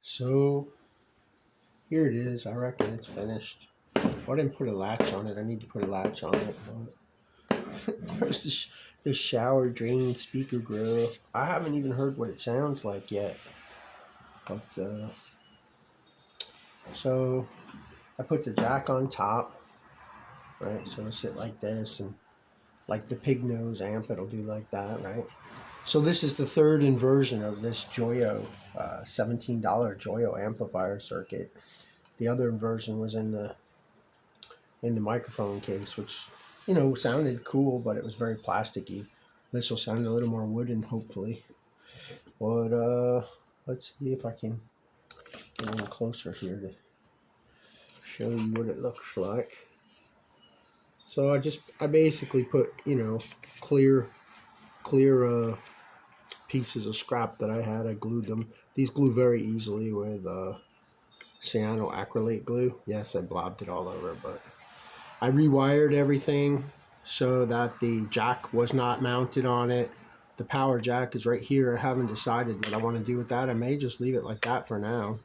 So here it is. I reckon it's finished. Well, I didn't put a latch on it. I need to put a latch on it. But there's the shower drain speaker grill. I haven't even heard what it sounds like yet. But so I put the jack on top, right? So it'll sit like this, and like the pig nose amp, it'll do like that, right? So this is the third inversion of this Joyo $17 Joyo amplifier circuit. The other inversion was in the microphone case, which sounded cool, but it was very plasticky. This will sound a little more wooden, hopefully. But let's see if I can get a little closer here to show you what it looks like. So I basically put clear pieces of scrap that I had. I glued them. These glue very easily with cyanoacrylate glue. Yes, I blobbed it all over, but I rewired everything so that the jack was not mounted on it. The power jack is right here. I haven't decided what I want to do with that. I may just leave it like that for now.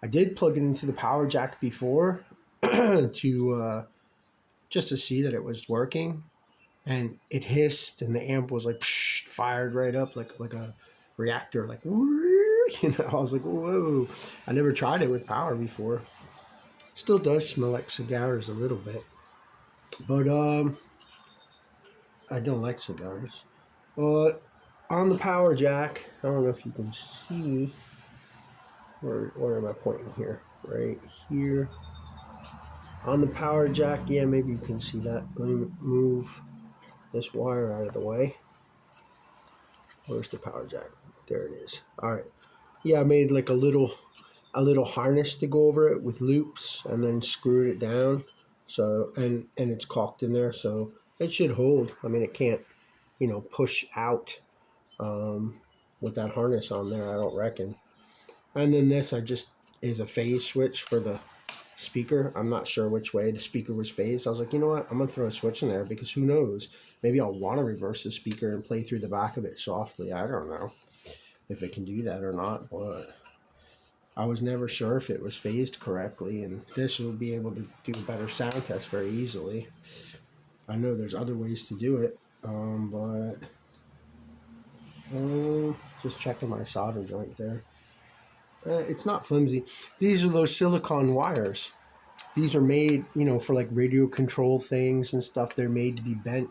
I did plug it into the power jack before to just to see that it was working, and it hissed, and the amp was like fired right up like a reactor, like I was like, whoa! I never tried it with power before. Still does smell like cigars a little bit, but I don't like cigars. But on the power jack, I don't know if you can see. Where am I pointing here? Right here. On the power jack, yeah, maybe you can see that. Let me move this wire out of the way. Where's the power jack? There it is. All right. Yeah, I made like a little harness to go over it with loops, and then screwed it down. So and it's caulked in there, so it should hold. I mean, it can't push out with that harness on there, I don't reckon. And then this I just is a phase switch for the speaker. I'm not sure which way the speaker was phased. I was like, you know what? I'm going to throw a switch in there because who knows? Maybe I'll want to reverse the speaker and play through the back of it softly. I don't know if it can do that or not, but I was never sure if it was phased correctly, and this will be able to do a better sound test very easily. I know there's other ways to do it, but just checking my solder joint there. It's not flimsy. These are those silicone wires. These are made, for like radio control things and stuff. They're made to be bent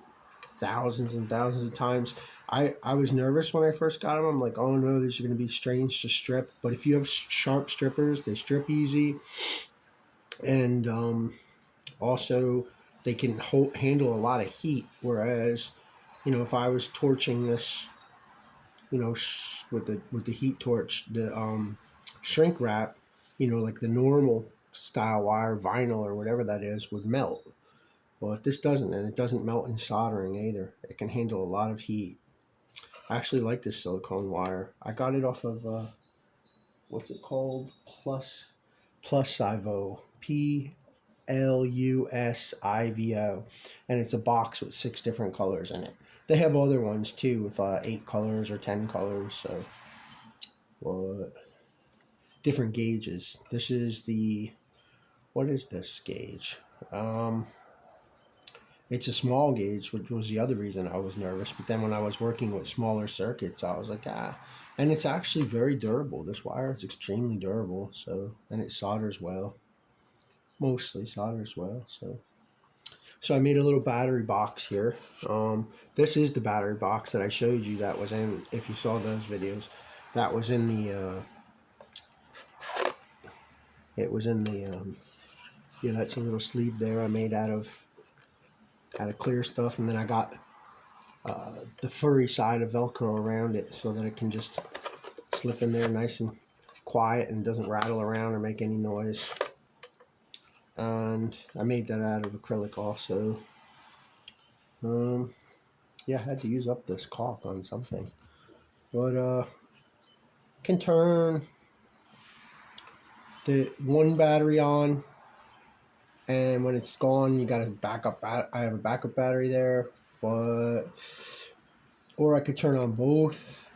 thousands and thousands of times. I was nervous when I first got them. I'm like, oh no, these are going to be strange to strip. But if you have sharp strippers, they strip easy. And also, they can handle a lot of heat. Whereas, if I was torching this, with the heat torch, the shrink wrap, like the normal style wire, vinyl or whatever that is, would melt. But this doesn't, and it doesn't melt in soldering either. It can handle a lot of heat. I actually like this silicone wire. I got it off of what's it called? Plusivo. Plusivo, and it's a box with 6 different colors in it. They have other ones too with 8 colors or 10 colors. So, well, different gauges. This is what is this gauge? It's a small gauge, which was the other reason I was nervous. But then when I was working with smaller circuits, I was like, ah. And it's actually very durable. This wire is extremely durable. So, and it solders well. Mostly solders well. So I made a little battery box here. This is the battery box that I showed you that was in, if you saw those videos, that was in the, it was in the, yeah, that's a little sleeve there I made out of clear stuff. And then I got the furry side of Velcro around it so that it can just slip in there nice and quiet and doesn't rattle around or make any noise. And I made that out of acrylic also. Yeah, I had to use up this caulk on something. But can turn the one battery on, and when it's gone, you got a backup. I have a backup battery there, or I could turn on both,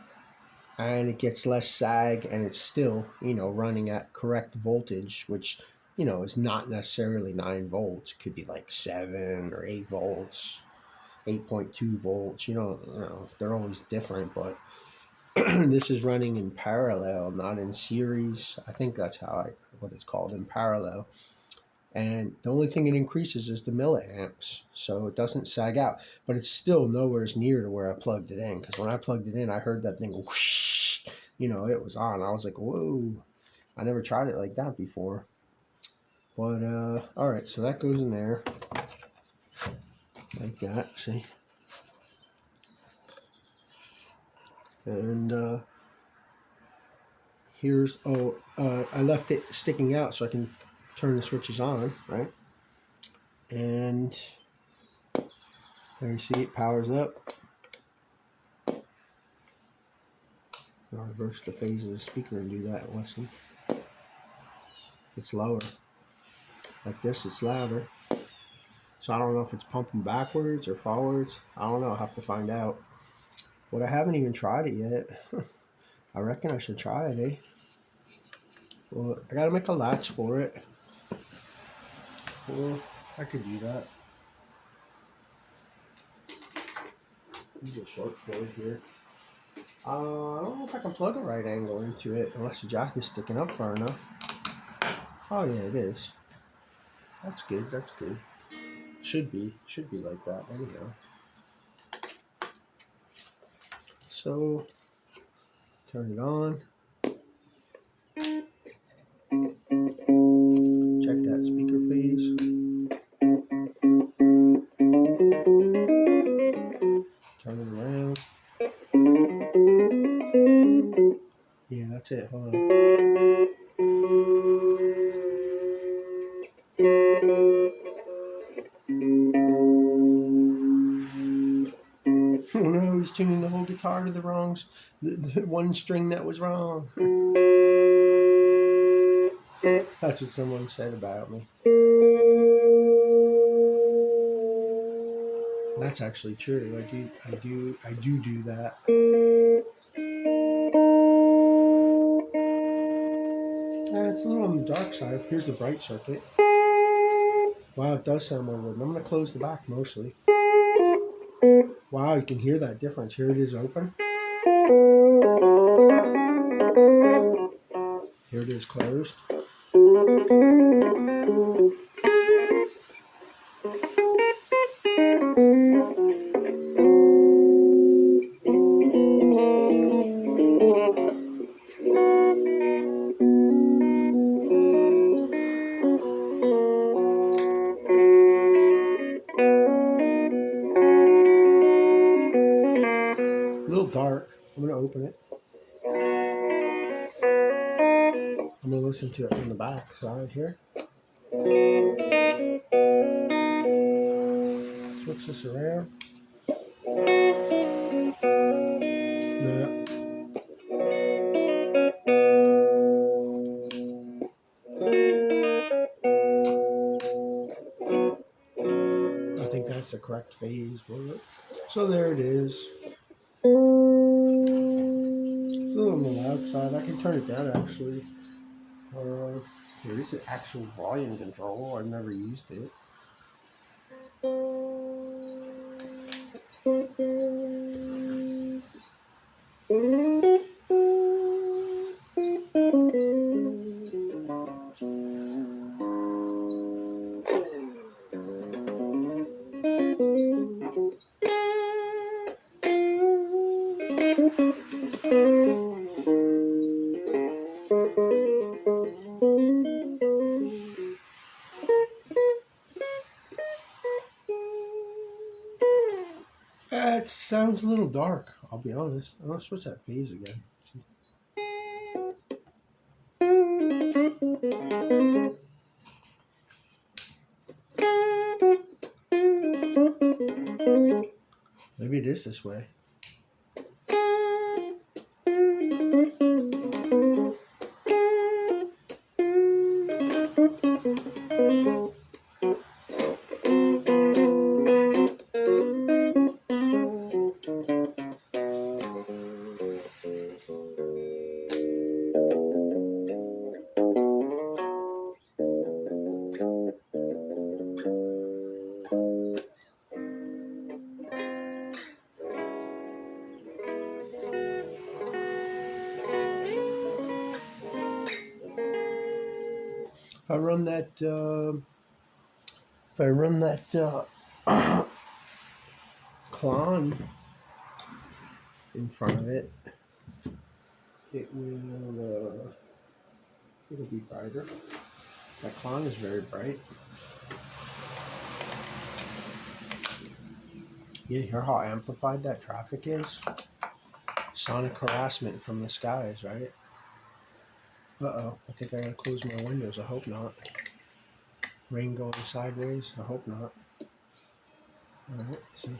and it gets less sag, and it's still, running at correct voltage, which, is not necessarily 9 volts. Could be like 7 or 8 volts, 8.2 volts. They're always different, but this is running in parallel, not in series. I think that's what it's called, in parallel. And the only thing it increases is the milliamps, so it doesn't sag out. But it's still nowhere near to where I plugged it in, because when I plugged it in, I heard that thing whoosh, it was on. I was like, whoa, I never tried it like that before. But, all right, so that goes in there like that, see? And here's, I left it sticking out so I can turn the switches on, right? And there you see it powers up. I'll reverse the phase of the speaker and do that and listen. It's lower. Like this, it's louder. So I don't know if it's pumping backwards or forwards. I don't know. I'll have to find out. But I haven't even tried it yet. I reckon I should try it, eh? Well, I gotta make a latch for it. Well, I could do that. Use a short cord here. I don't know if I can plug a right angle into it unless the jack is sticking up far enough. Oh yeah, it is. That's good. That's good. Should be like that. Anyhow. So turn it on. Check that speaker phase. Turn it around. Yeah, that's it. Hold on. Oh no, he's tuning the whole guitar to the wrong, the one string that was wrong. That's what someone said about me. That's actually true. I do that. It's a little on the dark side. Here's the bright circuit. Wow, it does sound more wooden. I'm going to close the back mostly. Wow, you can hear that difference. Here it is open. Here it is closed. A little dark. I'm going to open it. I'm going to listen to it from the back side here. Switch this around. No. I think that's the correct phase. So there it is. It's a little on the loud side. I can turn it down actually. There is an actual volume control. I've never used it. It sounds a little dark, I'll be honest. I'm going to switch that phase again. Maybe it is this way. If I run that Klon in front of it, it'll be brighter. That Klon is very bright. You hear how amplified that traffic is? Sonic harassment from the skies, right? Uh-oh, I think I gotta close my windows. I hope not. Rain going sideways? I hope not. Alright, see.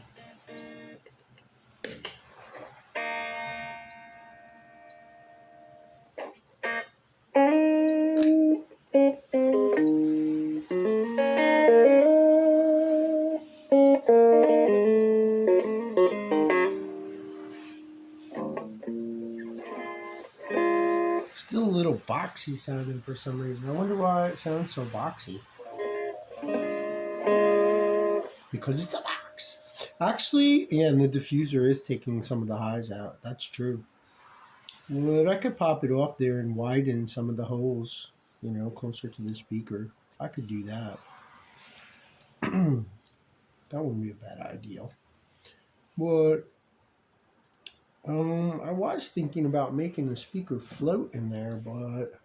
Still a little boxy sounding for some reason. I wonder why it sounds so boxy. Because it's a box. Actually, yeah, and the diffuser is taking some of the highs out. That's true. But I could pop it off there and widen some of the holes, closer to the speaker. I could do that. That wouldn't be a bad idea. But I was thinking about making the speaker float in there, but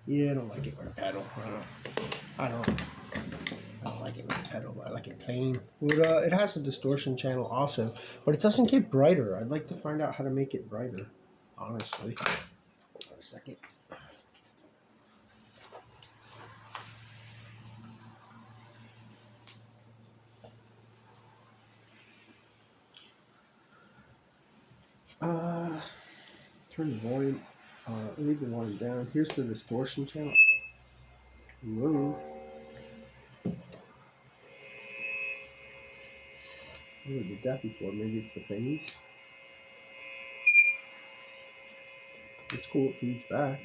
yeah, I don't like it with a pedal. I don't like it with a pedal. I like it plain. But it has a distortion channel also, but it doesn't get brighter. I'd like to find out how to make it brighter, honestly. Hold on a second. Turn the volume, leave the volume down. Here's the distortion channel. Whoa. I never did that before. Maybe it's the phase. It's cool, it feeds back.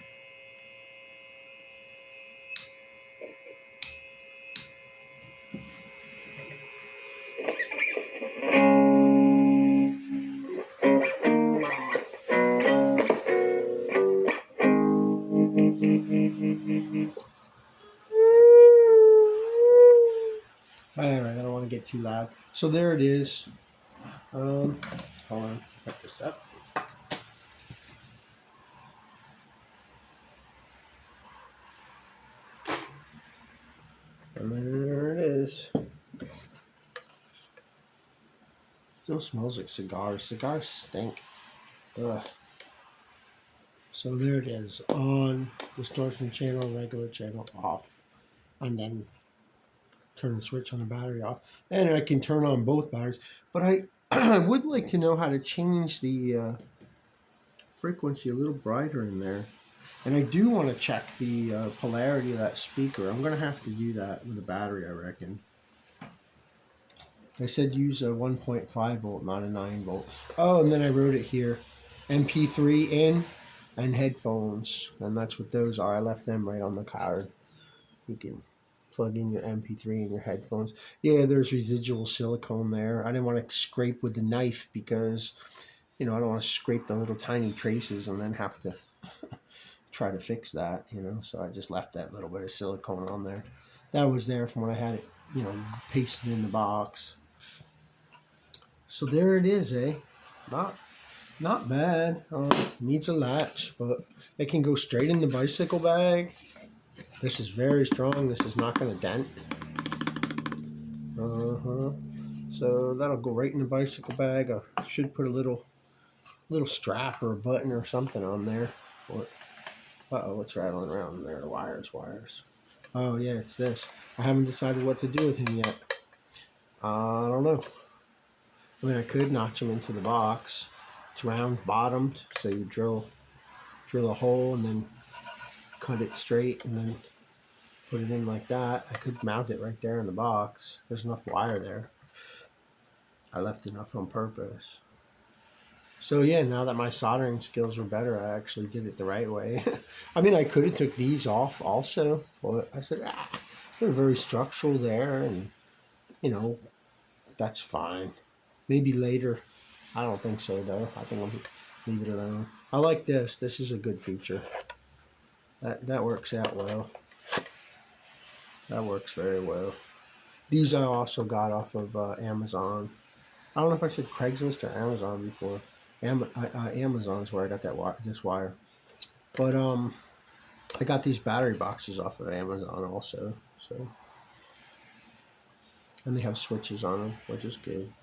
Alright, I don't want to get too loud. So there it is. Hold on, pick this up. And there it is. Still smells like cigars. Cigars stink. Ugh. So there it is. On, distortion channel, regular channel off. And then turn the switch on the battery off. And I can turn on both batteries. But I would like to know how to change the frequency a little brighter in there. And I do want to check the polarity of that speaker. I'm going to have to do that with the battery, I reckon. I said use a 1.5 volt, not a 9 volt. Oh, and then I wrote it here. MP3 in and headphones. And that's what those are. I left them right on the card. You can plug in your MP3 and your headphones. Yeah, there's residual silicone there. I didn't want to scrape with the knife because, I don't want to scrape the little tiny traces and then have to try to fix that, So I just left that little bit of silicone on there. That was there from when I had it, pasted in the box. So there it is, eh? Not bad. Needs a latch, but it can go straight in the bicycle bag. This is very strong. This is not going to dent. So that'll go right in the bicycle bag. I should put a little strap or a button or something on there. Uh-oh, what's rattling around there? Wires. Oh, yeah, it's this. I haven't decided what to do with him yet. I don't know. I mean, I could notch him into the box. It's round bottomed, so you drill a hole and then cut it straight and then put it in like that. I could mount it right there in the box. There's enough wire there. I left enough on purpose. So yeah, now that my soldering skills are better, I actually did it the right way. I mean, I could have took these off also, but I said, they're very structural there, and that's fine. Maybe later. I don't think so though. I think I'll leave it alone. I like this. This is a good feature. That works out well. That works very well. These I also got off of Amazon. I don't know if I said Craigslist or Amazon before. Amazon's where I got this wire. But I got these battery boxes off of Amazon also. So, and they have switches on them, which is good.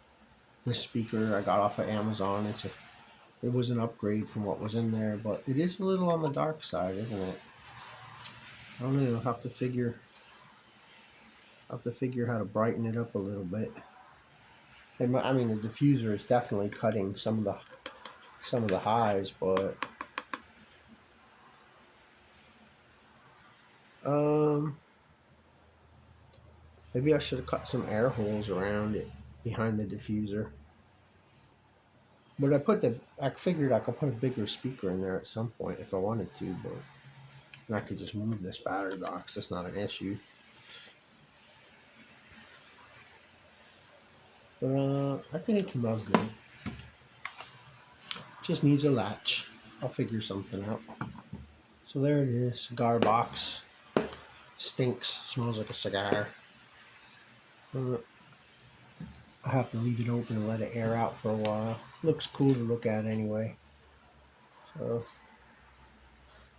This speaker I got off of Amazon. It was an upgrade from what was in there, but it is a little on the dark side, isn't it? I don't know. I'll have to figure how to brighten it up a little bit. And, I mean, the diffuser is definitely cutting some of the highs, but maybe I should have cut some air holes around it behind the diffuser. But I figured I could put a bigger speaker in there at some point if I wanted to, but and I could just move this battery box. That's not an issue. But I think it came out good. Just needs a latch. I'll figure something out. So there it is. Cigar box. Stinks. Smells like a cigar. I have to leave it open and let it air out for a while. Looks cool to look at anyway. So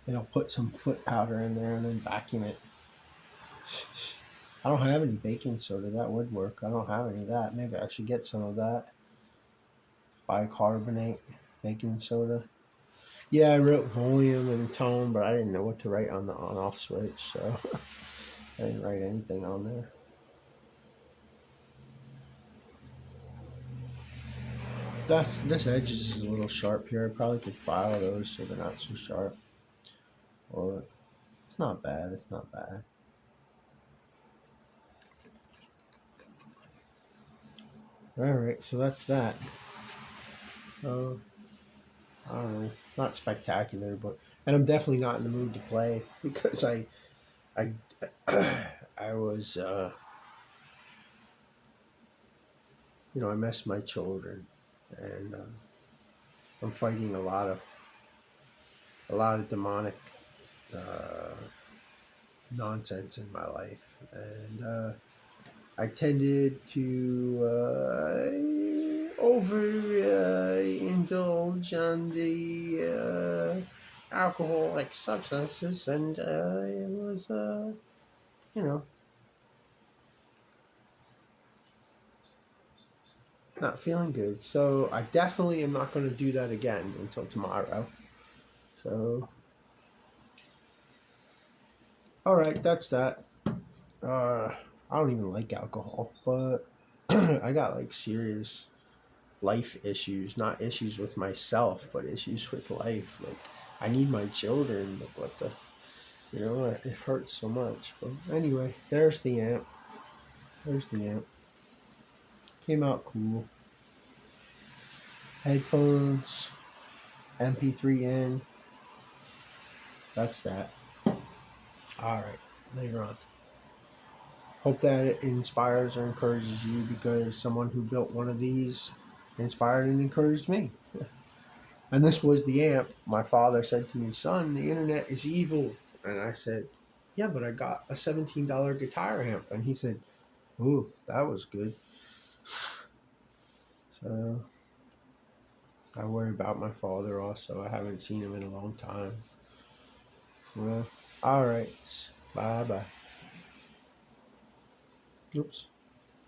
then I'll put some foot powder in there and then vacuum it. I don't have any baking soda. That would work. I don't have any of that. Maybe I should get some of that. Bicarbonate baking soda. Yeah, I wrote volume and tone, but I didn't know what to write on the on-off switch, so I didn't write anything on there. This edge is a little sharp here. I probably could file those so they're not so sharp. Or it's not bad. It's not bad. All right, so that's that. I don't know, not spectacular, but and I'm definitely not in the mood to play because I I was I messed my children, and I'm fighting a lot of demonic nonsense in my life, and I tended to overindulge on the alcoholic substances, and it was, not feeling good. So I definitely am not going to do that again until tomorrow. So, all right, that's that. I don't even like alcohol, but I got like serious life issues, not issues with myself, but issues with life. Like I need my children, but what the, it hurts so much. But anyway, there's the amp. There's the amp. Came out cool. Headphones, MP3 in. That's that. All right, later on. Hope that it inspires or encourages you, because someone who built one of these inspired and encouraged me. And this was the amp. My father said to me, "Son, the internet is evil." And I said, "Yeah, but I got a $17 guitar amp." And he said, "Ooh, that was good." So I worry about my father also. I haven't seen him in a long time. Well, all right. Bye-bye. Oops.